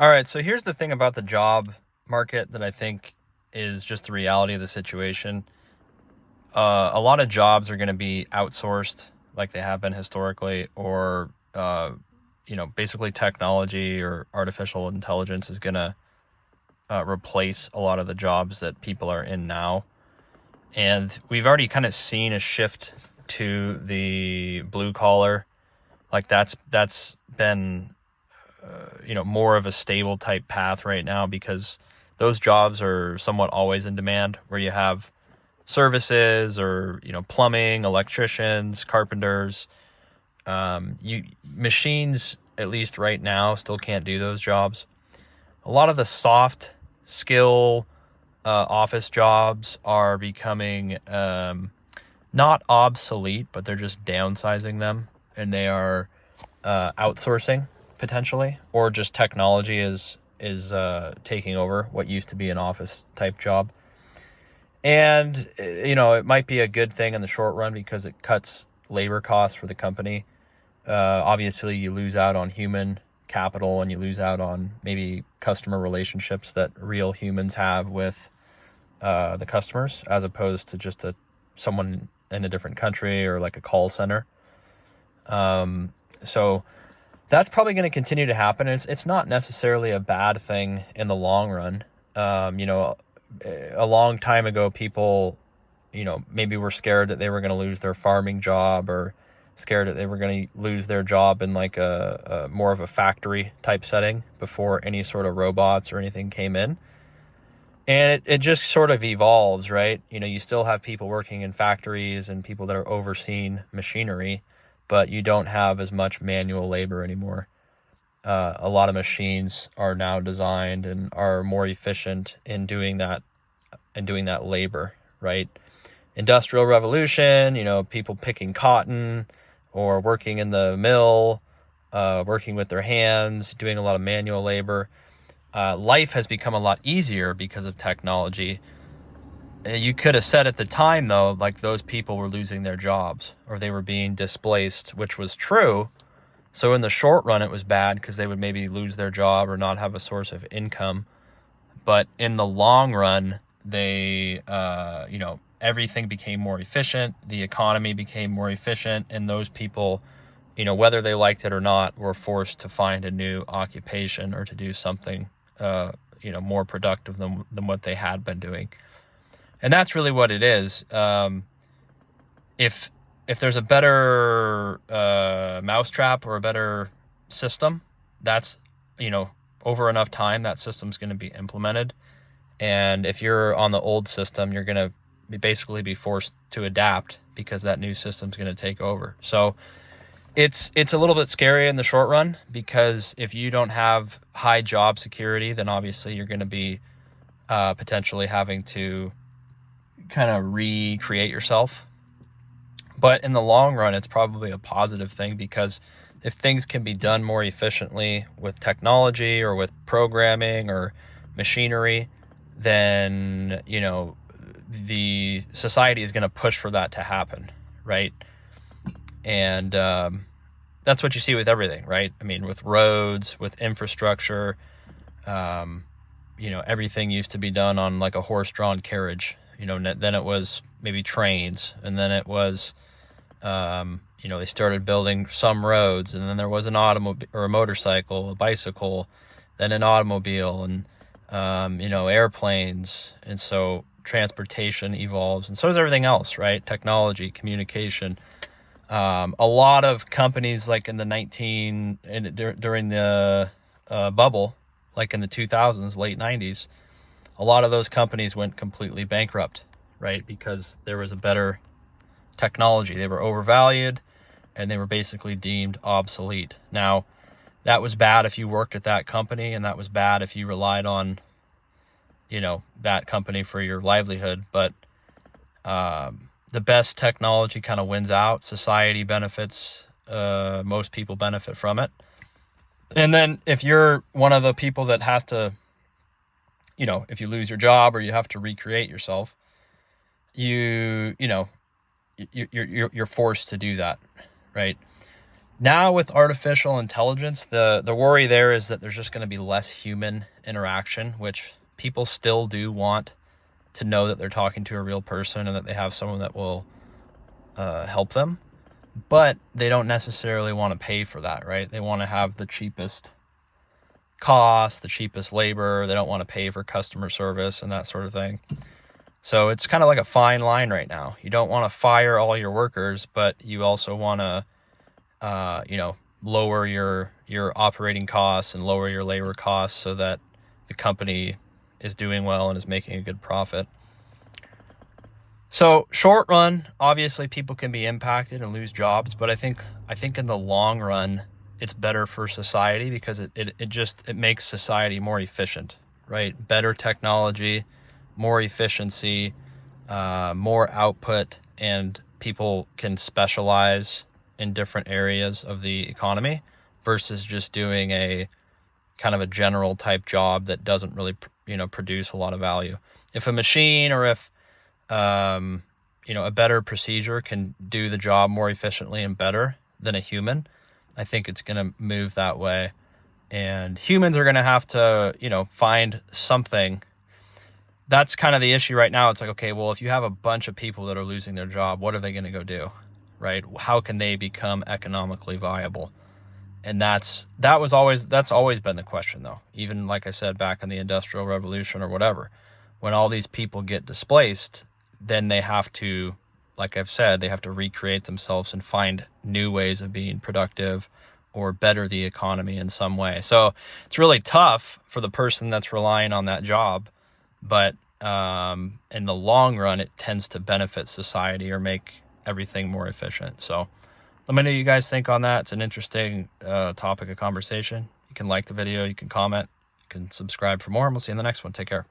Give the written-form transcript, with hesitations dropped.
All right, so here's the thing about the job market that I think is just the reality of the situation. A lot of jobs are going to be outsourced like they have been historically, or, basically technology or artificial intelligence is going to replace a lot of the jobs that people are in now. And we've already kind of seen a shift to the blue collar. Like that's been more of a stable type path right now because those jobs are somewhat always in demand, where you have services or plumbing, electricians, carpenters. You machines, at least right now, still can't do those jobs. A lot of the soft skill office jobs are becoming not obsolete, but they're just downsizing them, and they are outsourcing potentially, or just technology is taking over what used to be an office type job. And it might be a good thing in the short run because it cuts labor costs for the company. Obviously, you lose out on human capital, and you lose out on maybe customer relationships that real humans have with the customers, as opposed to just someone in a different country or like a call center. So that's probably going to continue to happen. It's not necessarily a bad thing in the long run. A long time ago, people, maybe were scared that they were going to lose their farming job, or scared that they were going to lose their job in like a more of a factory type setting before any sort of robots or anything came in. And it just sort of evolves, right? You still have people working in factories and people that are overseeing machinery, but you don't have as much manual labor anymore. A lot of machines are now designed and are more efficient in doing that labor, right? Industrial revolution, people picking cotton or working in the mill, working with their hands, doing a lot of manual labor. Life has become a lot easier because of technology. You could have said at the time, though, like those people were losing their jobs or they were being displaced, which was true. So in the short run, it was bad because they would maybe lose their job or not have a source of income. But in the long run, they, everything became more efficient. The economy became more efficient. And those people, whether they liked it or not, were forced to find a new occupation or to do something, more productive than what they had been doing. And that's really what it is. If there's a better mousetrap or a better system, that's, over enough time, that system's going to be implemented. And if you're on the old system, you're going to basically be forced to adapt because that new system's going to take over. So it's a little bit scary in the short run, because if you don't have high job security, then obviously you're going to be potentially having to kind of recreate yourself. But in the long run, it's probably a positive thing, because if things can be done more efficiently with technology or with programming or machinery, then, the society is going to push for that to happen, right? And that's what you see with everything, right? I mean, with roads, with infrastructure, everything used to be done on like a horse-drawn carriage. Then it was maybe trains, and then it was, they started building some roads, and then there was an automobile or a motorcycle, a bicycle, then an automobile, and, airplanes. And so transportation evolves, and so does everything else, right? Technology, communication. A lot of companies, like in the during the bubble, like in the 2000s, late 90s, a lot of those companies went completely bankrupt, right? Because there was a better technology. They were overvalued, and they were basically deemed obsolete. Now, that was bad if you worked at that company, and that was bad if you relied on, that company for your livelihood. But the best technology kind of wins out. Society benefits. Most people benefit from it. And then if you're one of the people that has to, if you lose your job or you have to recreate yourself, you're forced to do that, right? Now with artificial intelligence, the worry there is that there's just going to be less human interaction, which people still do want to know that they're talking to a real person and that they have someone that will help them. But they don't necessarily want to pay for that, right? They want to have the cheapest cost, the cheapest labor. They don't want to pay for customer service and that sort of thing. So it's kind of like a fine line right now. You don't want to fire all your workers, but you also want to, lower your operating costs and lower your labor costs so that the company is doing well and is making a good profit. So short run, obviously people can be impacted and lose jobs, but I think in the long run, it's better for society because it makes society more efficient, right? Better technology, more efficiency, more output, and people can specialize in different areas of the economy versus just doing a kind of a general type job that doesn't really, produce a lot of value. If a machine or if a better procedure can do the job more efficiently and better than a human, I think it's going to move that way. And humans are going to have to, find something. That's kind of the issue right now. It's like, okay, well, if you have a bunch of people that are losing their job, what are they going to go do, right? How can they become economically viable? And that's always been the question, though. Even like I said, back in the Industrial Revolution or whatever, when all these people get displaced, then they have to, like I've said, they have to recreate themselves and find new ways of being productive or better the economy in some way. So it's really tough for the person that's relying on that job, but in the long run, it tends to benefit society or make everything more efficient. So let me know what you guys think on that. It's an interesting topic of conversation. You can like the video, you can comment, you can subscribe for more, and we'll see you in the next one. Take care.